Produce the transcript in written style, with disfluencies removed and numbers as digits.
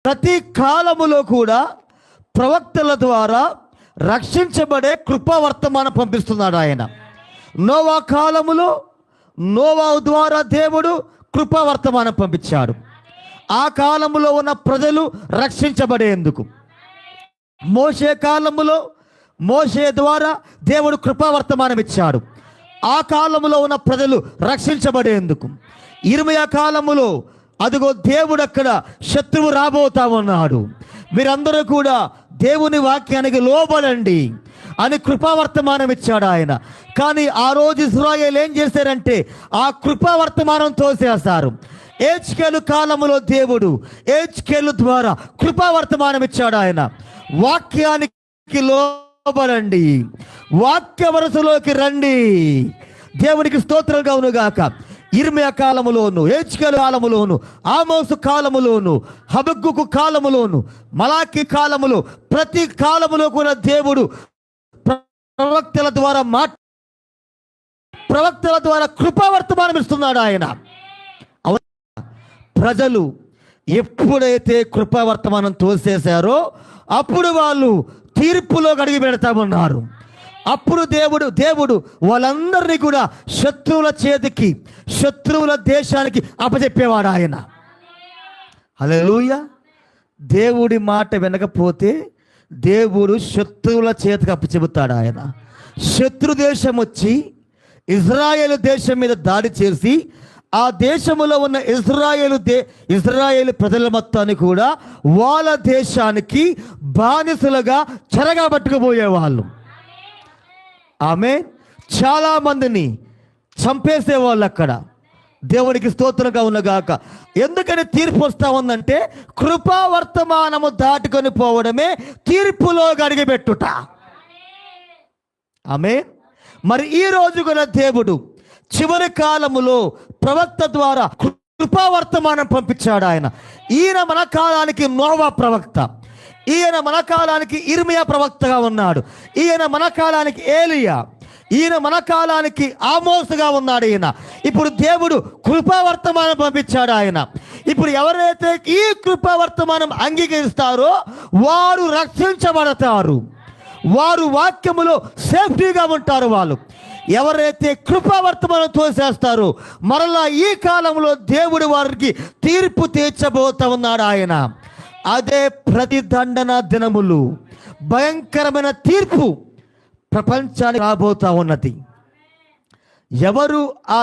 ప్రతి కాలములో కూడా ప్రవక్తల ద్వారా రక్షించబడే కృపావర్తమానం పంపిస్తున్నాడు ఆయన. నోవా కాలములో నోవా ద్వారా దేవుడు కృపావర్తమానం పంపించాడు. ఆ కాలములో ఉన్న ప్రజలు రక్షించబడేందుకు. మోషే కాలములో మోషే ద్వారా దేవుడు కృపావర్తమానం ఇచ్చాడు. ఆ కాలములో ఉన్న ప్రజలు రక్షించబడేందుకు. ఇర్మీయా కాలములో అదిగో దేవుడు అక్కడ శత్రువు రాబోతా ఉన్నాడు, మీరందరూ కూడా దేవుని వాక్యానికి లోబడండి అని కృపావర్తమానం ఇచ్చాడు ఆయన. కానీ ఆ రోజు ఇశ్రాయేలు ఏం చేశారంటే ఆ కృపావర్తమానం తోసేస్తారు. హెజ్కేలు కాలములో దేవుడు హెజ్కేలు ద్వారా కృపావర్తమానం ఇచ్చాడు ఆయన. వాక్యానికి లోబడండి, వాక్య వరసలోకి రండి. దేవునికి స్తోత్రం కలుగును గాక. ఇర్మీయా కాలములోను, హెజ్కేలు కాలములోను, ఆమోసు కాలములోను, హబక్కూకు కాలములోను, మలాకి కాలములో, ప్రతి కాలములో కూడా దేవుడు ప్రవక్తల ద్వారా కృపావర్తమానం ఇస్తున్నాడు ఆయన. ప్రజలు ఎప్పుడైతే కృపావర్తమానం తోసేశారో అప్పుడు వాళ్ళు తీర్పులో అడుగు పెడతామన్నారు. అప్పుడు దేవుడు వాళ్ళందరినీ కూడా శత్రువుల చేతికి, శత్రువుల దేశానికి అప్పచెప్పేవాడు ఆయన. హల్లెలూయా. దేవుడి మాట వినకపోతే దేవుడు శత్రువుల చేతికి అప్పచెబుతాడు ఆయన. శత్రు దేశం వచ్చి ఇజ్రాయేలు దేశం మీద దాడి చేసి ఆ దేశంలో ఉన్న ఇజ్రాయేలు ప్రజల మొత్తాన్ని కూడా వాళ్ళ దేశానికి బానిసలుగా చెరగబట్టుకుపోయేవాళ్ళు. ఆమె చాలా మందిని చంపేసేవాళ్ళు అక్కడ. దేవునికి స్తోత్రంగా ఉన్నగాక. ఎందుకని తీర్పు వస్తూ ఉందంటే కృపావర్తమానము దాటుకొని పోవడమే తీర్పులో అడిగిపెట్టుట. ఆమె మరి ఈ రోజు కూడా దేవుడు చివరి కాలములో ప్రవక్త ద్వారా కృపావర్తమానం పంపించాడు ఆయన. ఈయన మన కాలానికి నోవా ప్రవక్త, ఈయన మన కాలానికి ఇర్మీయా ప్రవక్తగా ఉన్నాడు, ఈయన మన కాలానికి ఏలియా, ఈయన మన కాలానికి ఆమోసుగా ఉన్నాడు ఈయన. ఇప్పుడు దేవుడు కృపావర్తమానం పంపించాడు ఆయన. ఇప్పుడు ఎవరైతే ఈ కృపావర్తమానం అంగీకరిస్తారో వారు రక్షించబడతారు, వారు వాక్యములో సేఫ్టీగా ఉంటారు. వాళ్ళు ఎవరైతే కృపావర్తమానం తోసేస్తారో మరలా ఈ కాలంలో దేవుడు వారికి తీర్పు తీర్చబోతా ఉన్నాడు ఆయన. అదే ప్రతిదండన దినములు, భయంకరమైన తీర్పు ప్రపంచానికి రాబోతా ఉన్నది. ఎవరు ఆ